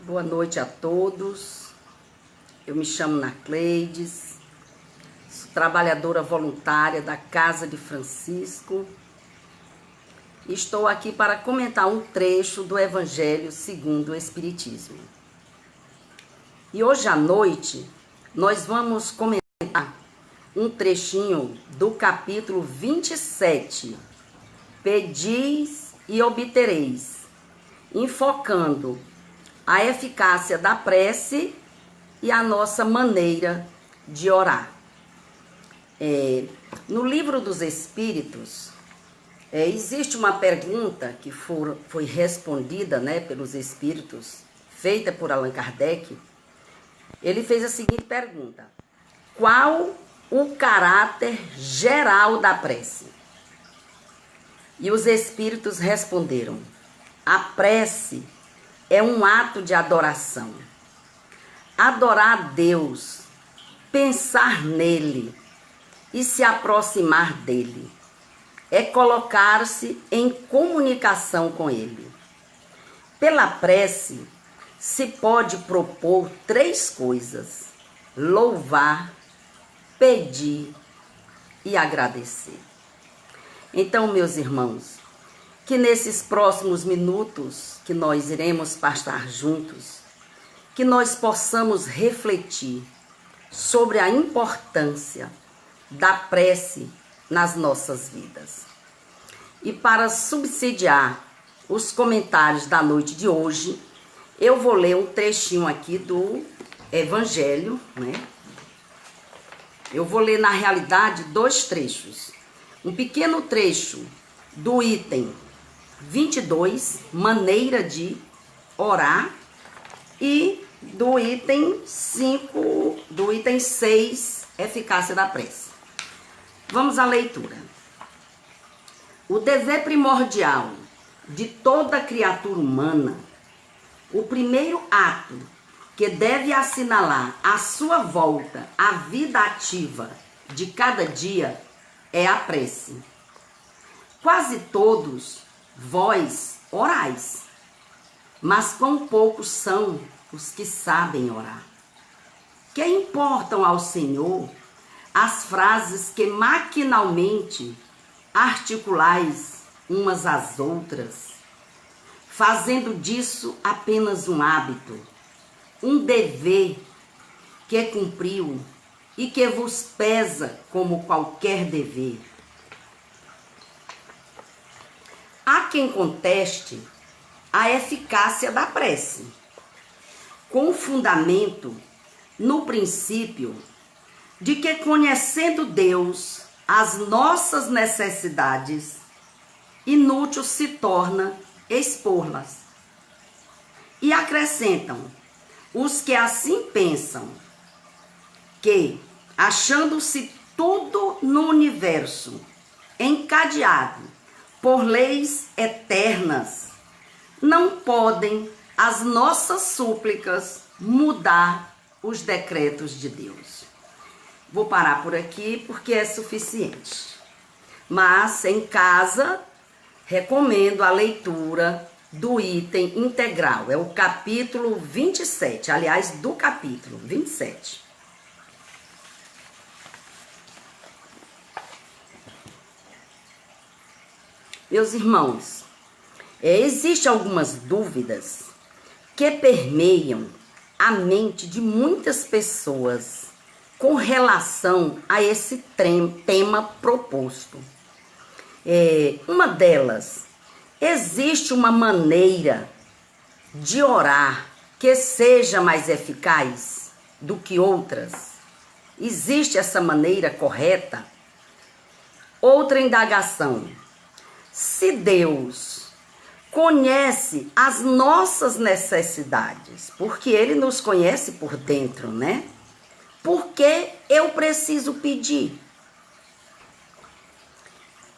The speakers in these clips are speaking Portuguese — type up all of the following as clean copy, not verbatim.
Boa noite a todos. Eu me chamo Nacleides, sou trabalhadora voluntária da Casa de Francisco. Estou aqui para comentar um trecho do Evangelho segundo o Espiritismo. E hoje à noite nós vamos comentar um trechinho do capítulo 27, Pedis e obtereis, enfocando a eficácia da prece e a nossa maneira de orar. No Livro dos Espíritos, existe uma pergunta que foi respondida, pelos Espíritos, feita por Allan Kardec. Ele fez a seguinte pergunta: qual o caráter geral da prece? E os Espíritos responderam: a prece é um ato de adoração. Adorar a Deus, pensar nele e se aproximar dele é colocar-se em comunicação com ele. Pela prece, se pode propor 3 coisas: louvar, pedir e agradecer. Então, meus irmãos, que nesses próximos minutos que nós iremos passar juntos, que nós possamos refletir sobre a importância da prece nas nossas vidas. E para subsidiar os comentários da noite de hoje, eu vou ler um trechinho aqui do Evangelho, Eu vou ler, na realidade, 2 trechos. Um pequeno trecho do item 22, maneira de orar, e do item 6, eficácia da prece. Vamos à leitura. O dever primordial de toda criatura humana, o primeiro ato que deve assinalar a sua volta à vida ativa de cada dia é a prece. Quase todos vós orais, mas quão poucos são os que sabem orar. Que importam ao Senhor as frases que maquinalmente articulais umas às outras, fazendo disso apenas um hábito, um dever que cumpriu e que vos pesa como qualquer dever. Há quem conteste a eficácia da prece, com fundamento no princípio de que, conhecendo Deus as nossas necessidades, inútil se torna expor-las. E acrescentam os que assim pensam que, achando-se tudo no universo encadeado por leis eternas, não podem as nossas súplicas mudar os decretos de Deus. Vou parar por aqui porque é suficiente. Mas em casa, recomendo a leitura do item integral. É o capítulo 27, aliás, do capítulo 27. Meus irmãos, existem algumas dúvidas que permeiam a mente de muitas pessoas com relação a esse tema proposto. Uma delas: existe uma maneira de orar que seja mais eficaz do que outras? Existe essa maneira correta? Outra indagação: se Deus conhece as nossas necessidades, porque Ele nos conhece por dentro, Por que eu preciso pedir?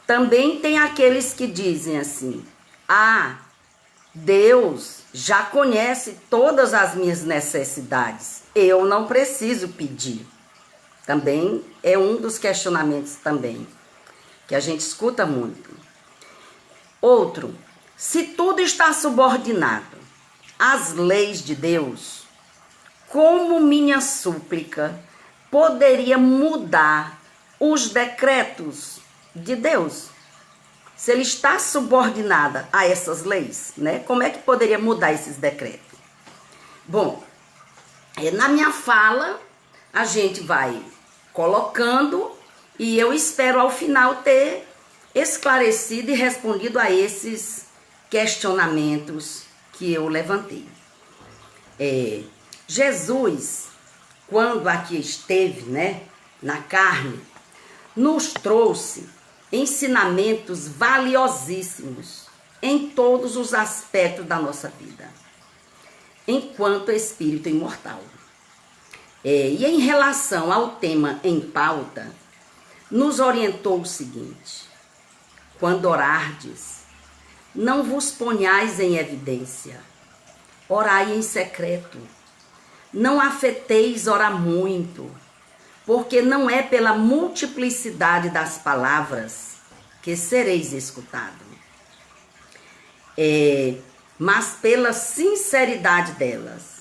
Também tem aqueles que dizem assim: Deus já conhece todas as minhas necessidades, eu não preciso pedir. Também é um dos questionamentos também, que a gente escuta muito. Outro: se tudo está subordinado as leis de Deus, como minha súplica poderia mudar os decretos de Deus? Se ele está subordinada a essas leis, né? Como é que poderia mudar esses decretos? Bom, na minha fala, a gente vai colocando e eu espero ao final ter esclarecido e respondido a esses questionamentos que eu levantei. Jesus, quando aqui esteve, né, na carne, nos trouxe ensinamentos valiosíssimos em todos os aspectos da nossa vida, enquanto espírito imortal. E em relação ao tema em pauta, nos orientou o seguinte: quando orardes, não vos ponhais em evidência, orai em secreto, não afeteis orar muito, porque não é pela multiplicidade das palavras que sereis escutados, mas pela sinceridade delas.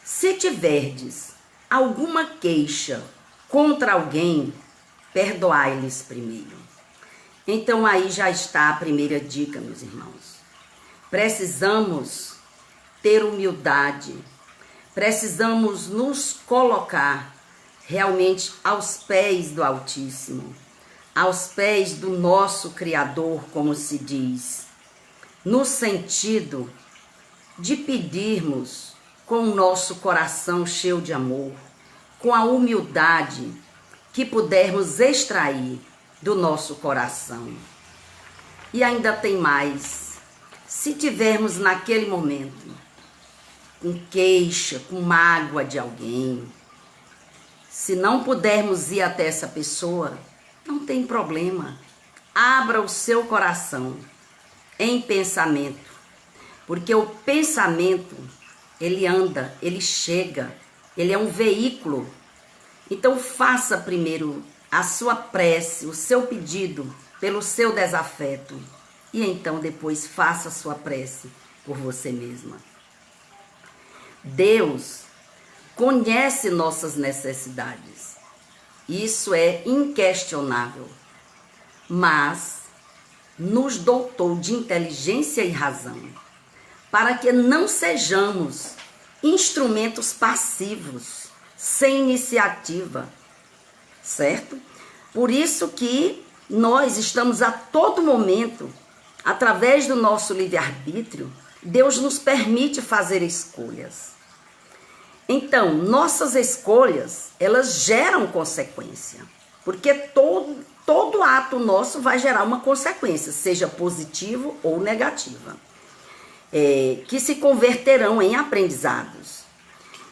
Se tiverdes alguma queixa contra alguém, perdoai-lhes primeiro. Então aí já está a primeira dica, meus irmãos. Precisamos ter humildade, precisamos nos colocar realmente aos pés do Altíssimo, aos pés do nosso Criador, como se diz, no sentido de pedirmos com o nosso coração cheio de amor, com a humildade que pudermos extrair do nosso coração. E ainda tem mais: se tivermos naquele momento com queixa, com mágoa de alguém, se não pudermos ir até essa pessoa, não tem problema. Abra o seu coração em pensamento, porque o pensamento, ele anda, ele chega, ele é um veículo. Então faça primeiro a sua prece, o seu pedido pelo seu desafeto, e então depois faça a sua prece por você mesma. Deus conhece nossas necessidades, isso é inquestionável, mas nos dotou de inteligência e razão, para que não sejamos instrumentos passivos, sem iniciativa, certo? Por isso que nós estamos a todo momento, através do nosso livre-arbítrio, Deus nos permite fazer escolhas. Então, nossas escolhas, elas geram consequência, porque todo ato nosso vai gerar uma consequência, seja positivo ou negativa, que se converterão em aprendizados.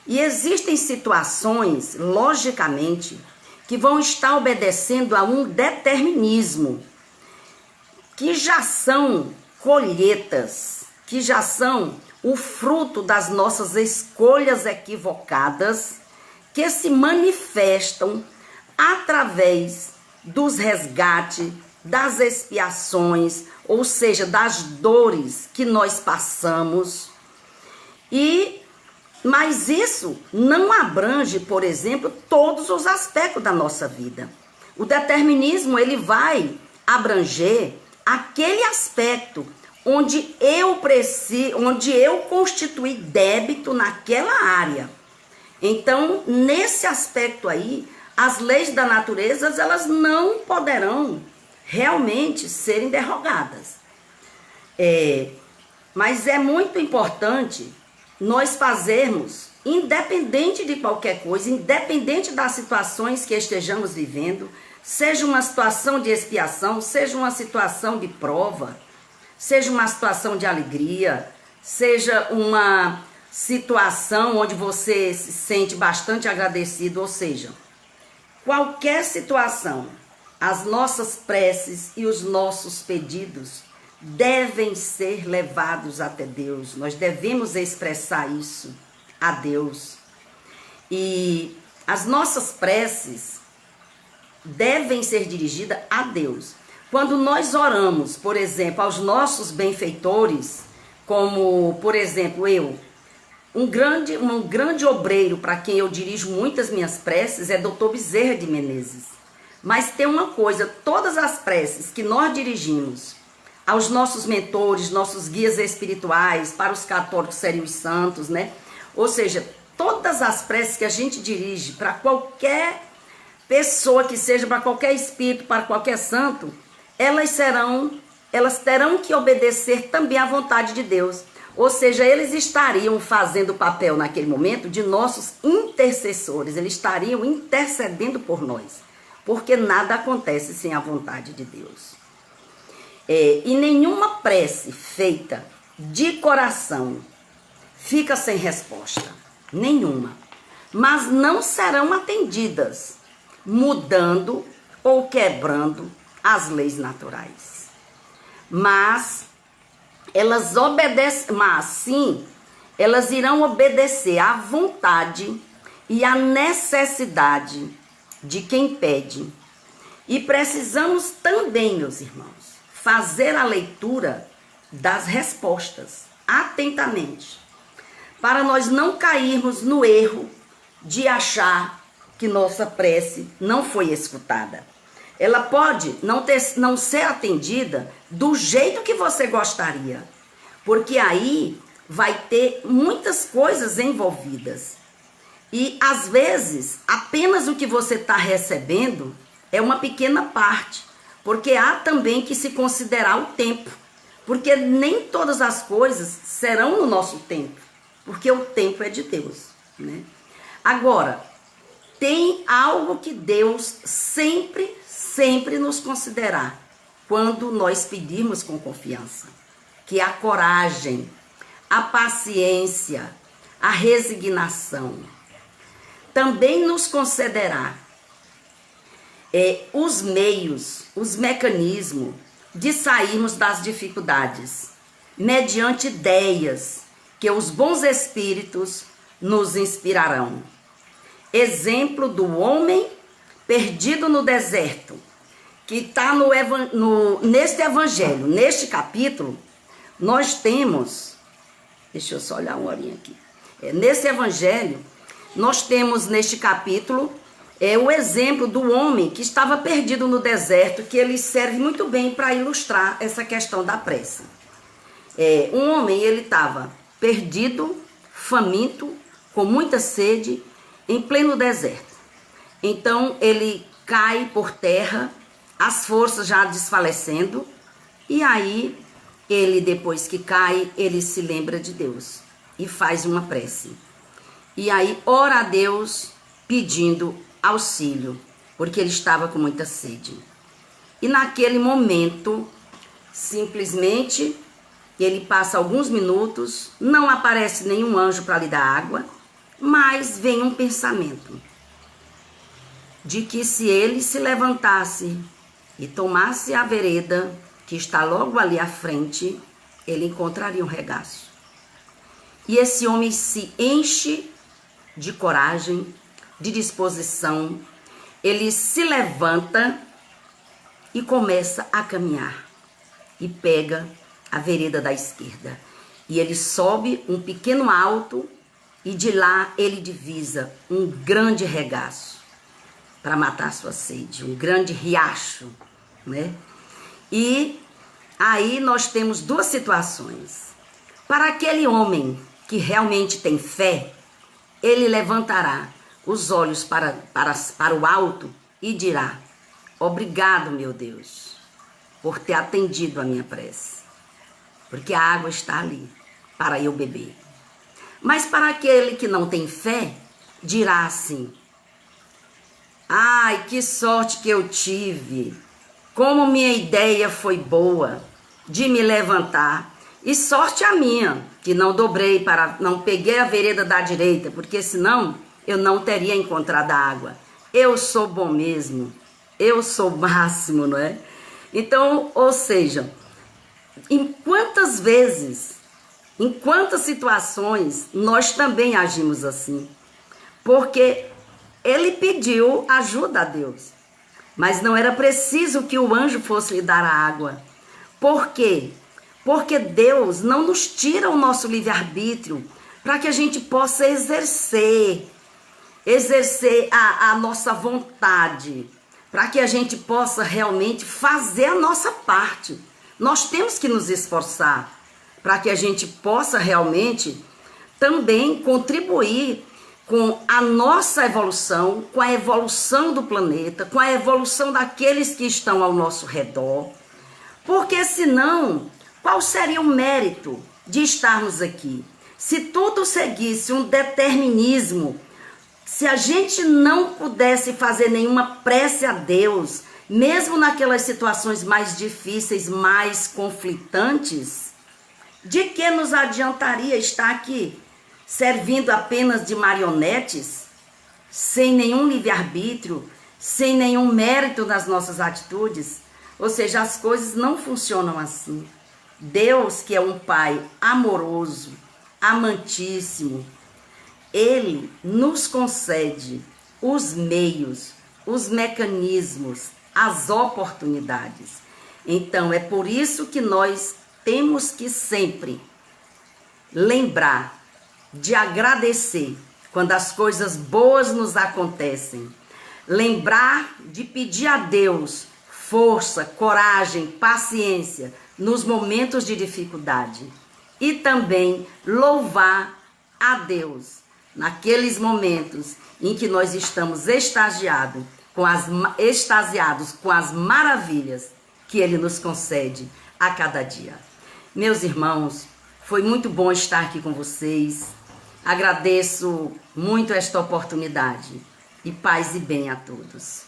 E existem situações, logicamente, que vão estar obedecendo a um determinismo, que já são colheitas, que já são o fruto das nossas escolhas equivocadas, que se manifestam através dos resgates, das expiações, ou seja, das dores que nós passamos. Mas isso não abrange, por exemplo, todos os aspectos da nossa vida. O determinismo, ele vai abranger aquele aspecto onde eu constituí débito naquela área. Então, nesse aspecto aí, as leis da natureza, elas não poderão realmente serem derrogadas. Mas é muito importante nós fazermos, independente de qualquer coisa, independente das situações que estejamos vivendo, seja uma situação de expiação, seja uma situação de prova, seja uma situação de alegria, seja uma situação onde você se sente bastante agradecido, ou seja, qualquer situação, as nossas preces e os nossos pedidos devem ser levados até Deus. Nós devemos expressar isso a Deus. E as nossas preces devem ser dirigidas a Deus. Quando nós oramos, por exemplo, aos nossos benfeitores, como, por exemplo, um grande obreiro para quem eu dirijo muitas minhas preces é Dr. Bezerra de Menezes. Mas tem uma coisa, todas as preces que nós dirigimos aos nossos mentores, nossos guias espirituais, para os católicos seriam os santos, né? Ou seja, todas as preces que a gente dirige para qualquer pessoa que seja, para qualquer espírito, para qualquer santo, elas terão que obedecer também à vontade de Deus. Ou seja, eles estariam fazendo o papel naquele momento de nossos intercessores, eles estariam intercedendo por nós, porque nada acontece sem a vontade de Deus. E nenhuma prece feita de coração fica sem resposta, nenhuma. Mas não serão atendidas, mudando ou quebrando as leis naturais. Mas elas obedecem, mas sim, elas irão obedecer à vontade e à necessidade de quem pede. E precisamos também, meus irmãos, fazer a leitura das respostas atentamente, para nós não cairmos no erro de achar que nossa prece não foi escutada. Ela pode não ser atendida do jeito que você gostaria, porque aí vai ter muitas coisas envolvidas. E às vezes, apenas o que você está recebendo é uma pequena parte, porque há também que se considerar o tempo, porque nem todas as coisas serão no nosso tempo, porque o tempo é de Deus, né? Agora, tem algo que Deus sempre nos considerar quando nós pedirmos com confiança, que é a coragem, a paciência, a resignação. Também nos concederá os meios, os mecanismos de sairmos das dificuldades, mediante ideias que os bons espíritos nos inspirarão. Exemplo do homem perdido no deserto, que está neste evangelho, neste capítulo, nós temos, deixa eu só olhar uma horinha aqui, nesse evangelho, nós temos neste capítulo, o exemplo do homem que estava perdido no deserto, que ele serve muito bem para ilustrar essa questão da prece. Um homem, ele estava perdido, faminto, com muita sede, em pleno deserto. Então ele cai por terra, as forças já desfalecendo, e aí ele, depois que cai, ele se lembra de Deus e faz uma prece. E aí ora a Deus pedindo auxílio, porque ele estava com muita sede. E naquele momento, simplesmente, ele passa alguns minutos, não aparece nenhum anjo para lhe dar água, mas vem um pensamento de que se ele se levantasse e tomasse a vereda que está logo ali à frente, ele encontraria um regaço. E esse homem se enche de coragem, de disposição, ele se levanta e começa a caminhar e pega a vereda da esquerda. E ele sobe um pequeno alto e de lá ele divisa um grande regaço para matar sua sede, um grande riacho, né? E aí nós temos duas situações. Para aquele homem que realmente tem fé, ele levantará os olhos para o alto e dirá: obrigado, meu Deus, por ter atendido a minha prece, porque a água está ali para eu beber. Mas para aquele que não tem fé, dirá assim: ai, que sorte que eu tive, como minha ideia foi boa de me levantar, e sorte a minha, que não não peguei a vereda da direita, porque senão eu não teria encontrado a água. Eu sou bom mesmo, eu sou o máximo, não é? Então, ou seja, em quantas vezes, em quantas situações nós também agimos assim? Porque ele pediu ajuda a Deus, mas não era preciso que o anjo fosse lhe dar a água. Por quê? Porque Deus não nos tira o nosso livre-arbítrio para que a gente possa exercer a nossa vontade, para que a gente possa realmente fazer a nossa parte. Nós temos que nos esforçar para que a gente possa realmente também contribuir com a nossa evolução, com a evolução do planeta, com a evolução daqueles que estão ao nosso redor. Porque senão, qual seria o mérito de estarmos aqui? Se tudo seguisse um determinismo, se a gente não pudesse fazer nenhuma prece a Deus, mesmo naquelas situações mais difíceis, mais conflitantes, de que nos adiantaria estar aqui, servindo apenas de marionetes, sem nenhum livre-arbítrio, sem nenhum mérito nas nossas atitudes? Ou seja, as coisas não funcionam assim. Deus, que é um Pai amoroso, amantíssimo, Ele nos concede os meios, os mecanismos, as oportunidades. Então, é por isso que nós temos que sempre lembrar de agradecer quando as coisas boas nos acontecem. Lembrar de pedir a Deus força, coragem, paciência nos momentos de dificuldade. E também louvar a Deus naqueles momentos em que nós estamos extasiados com as maravilhas que Ele nos concede a cada dia. Meus irmãos, foi muito bom estar aqui com vocês. Agradeço muito esta oportunidade. E paz e bem a todos.